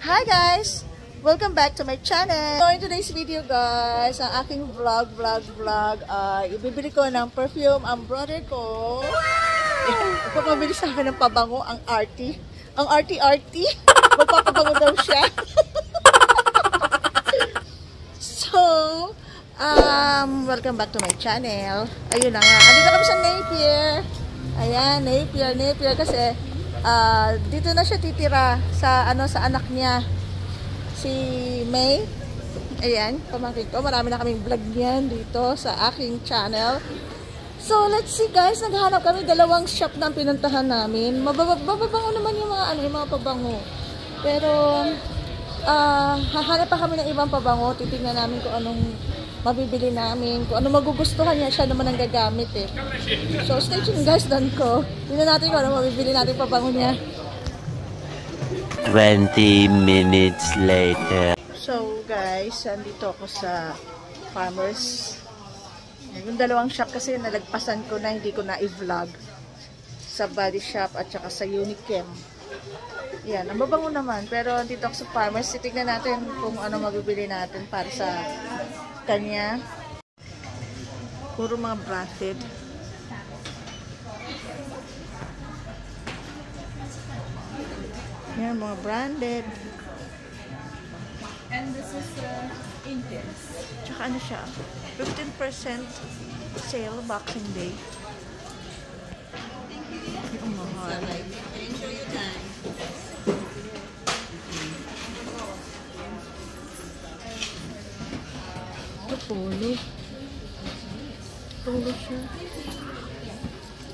Hi guys! Welcome back to my channel. So in today's video guys, ang aking vlog ay ibibili ko ng perfume ang brother ko. Ipapabili sa akin ng pabango ang arty. Ang arty. Magpapabango daw siya. So, welcome back to my channel. Ayun na nga. Andito kami sa Napier. Ayan, Napier kasi dito na siya titira sa sa anak niya. Si May. Ayan, pamangkin ko. Marami na kaming vlog niyan dito sa aking channel. So, let's see guys. Naghahanap kami dalawang shop na pinuntahan namin. Mababango naman yung mga pabango. Pero, hahanap pa kami ng ibang pabango. Titingnan namin kung anong mabibili namin. Kung anong magugustuhan niya. Siya naman ang gagamit eh. So, stay tuned guys. Doon ko. Tingnan natin kung anong mabibili natin pabango niya. 20 minutes later. So guys, andito ako sa Farmers. Yung dalawang shop kasi nalagpasan ko na, hindi ko na i-vlog. Sa Body Shop at saka sa Unichem. Yan, ang babango naman. Pero andito ako sa Farmers. Titignan natin kung ano mabibili natin para sa kanya. Puro mga branded. Yan, mga branded. And this is Intense. Tsaka ano siya? 15% sale, Boxing Day. Yung mahal. Enjoy your time. Ito, polo. Polo siya.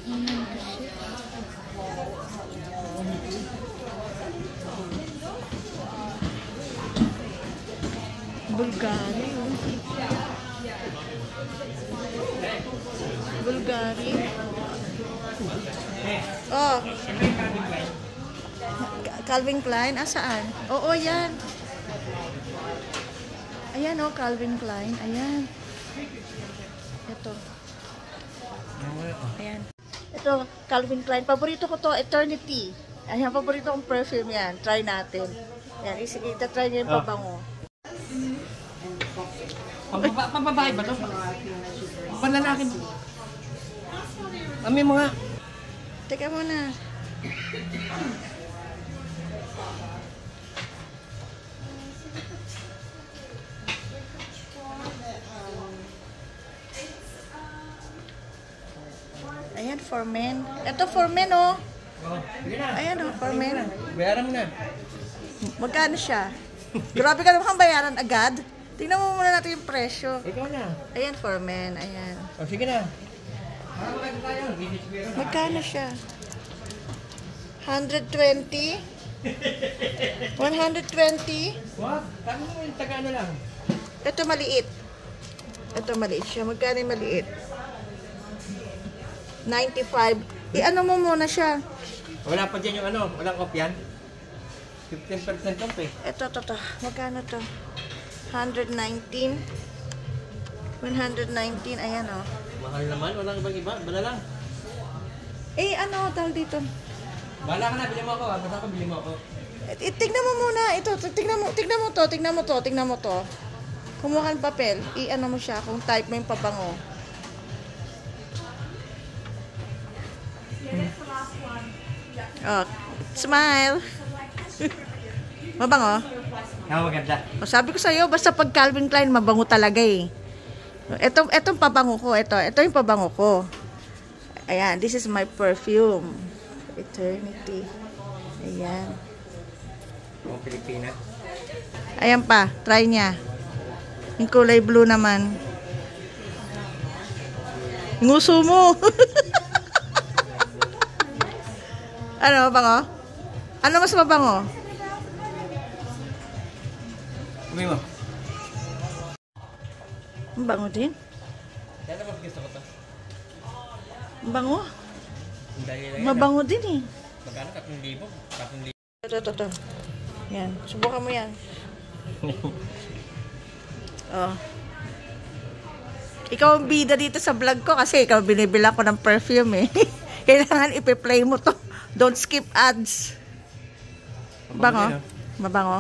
Ayan kasi. Bulgari. Bulgari. Oh. Calvin Klein. Saan? Oo, yan. Ayan, oh, Calvin Klein. Ayan. Ito. Ayan. Ito, Calvin Klein. Paborito ko to, Eternity. Ayan, paborito kong perfume yan. Try natin. Yan, sige, try nyo yung pabango. Pambabae ba ito? Panlalaki mo. Kami mga. Teka muna. Ayan, for men. Ito for men, oh. Ayan, oh, for men. Bayaran mo na. Magkano siya? Grabe ka naman bayaran agad. Tingnan mo muna natin yung presyo. Ikaw na. Ayan, for men. Ayan. O, sige na. Magkano siya? 120? 120? What? Tanong mo yung taga ano lang. Ito maliit. Ito maliit siya. Magkano yung maliit? 95. I-ano mo muna siya. Wala pa dyan yung ano. Walang off yan. 15% off eh. Ito. Magkano to? 119. 119. Ayan, oh. Mahal naman. Walang ibang iba. Bala lang. Eh, ano, dahil dito. Bala ka na. Bili mo ako. Basta ako bili mo ako. Tignan mo muna. Ito, tignan mo to. Kumuha ng papel. I-ano mo siya kung type mo yung pabango. Oh, smile. Mabango? Maganda. O, sabi ko sa'yo, basta pag Calvin Klein, mabango talaga eh. Etong pabango ko. Ito yung pabango ko. Ayan, this is my perfume. Eternity. Ayan. Mga Pilipinas. Ayan pa, try niya. Yung kulay blue naman. Nguso mo. Ano, mabango? Ano mas mabango? Umi mo. Mabango din. Kaya naman gusto ko to. Mabango? Dahil lang yan. Mabango din eh. Magkano? 3,000? 4,000? Ito. Yan, subukan mo yan. Oh. Ikaw ang bida dito sa vlog ko kasi ikaw binibilang ko ng perfume eh. Kailangan ipi-play mo to. Don't skip ads. Bango? Mabango?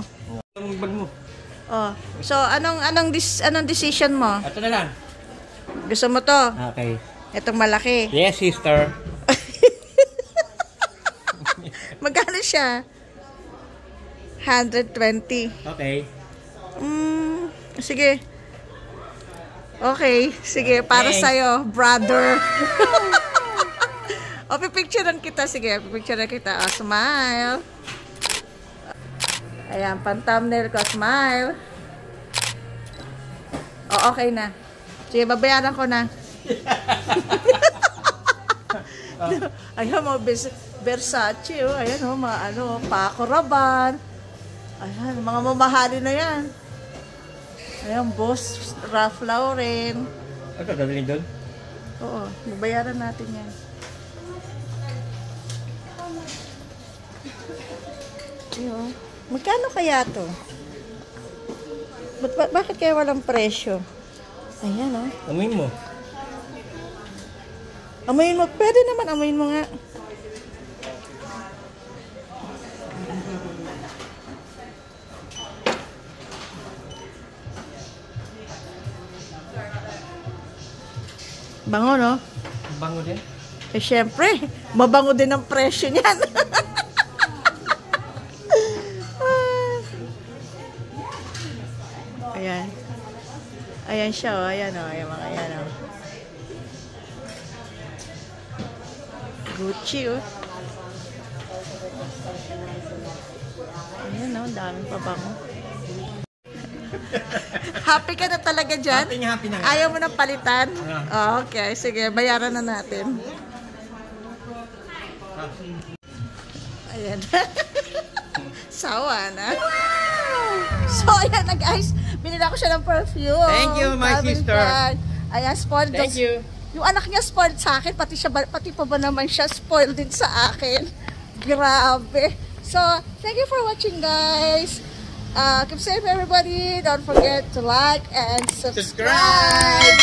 Ang bag mo. Oh. So, anong decision mo? Ito na lang. Gusto mo to? Okay. Itong malaki. Yes, sister. Magkano siya? 120. Okay. Sige. Okay. Sige, para Thanks. sa'yo, brother. O, pipicturean kita. Sige, pipicturean kita. O, smile. Ayan, pan-thumbnail ko. Smile. O, okay na. Sige, babayaran ko na. Ayan mo, Versace. Oh. Ayan o, mga Paco Rabanne. Ayan, mga mamahalin na yan. Ayan, Boss Ralph Lauren. Ito, dadalhin doon? Oo, babayaran natin yan. Ayun. Magkano kaya to? Bakit kaya walang presyo? Ayan, oh. Amoy mo. Amoyin mo. Pwede naman, amoyin mo nga. Bango, no? Bango din. Eh, syempre, mabango din ang presyo niyan. Ayan. Ayan siya, oh. Ayan, oh. Ayan, mga ayan, oh. Gucci, oh. Ayan, oh. Daming pabango. Happy ka na talaga dyan? Happy na nga. Ayaw mo na palitan? Oh, okay, sige. Bayaran na natin. Ayan. Sawa na. So, ayan na guys. Binila ko siya ng perfume. Thank you, my Daming sister. fan. Ayan, spoiled. Thank you. Yung anak niya spoiled sa akin. Pati pa ba naman siya spoiled din sa akin. Grabe. So, thank you for watching guys. Keep safe everybody. Don't forget to like and subscribe.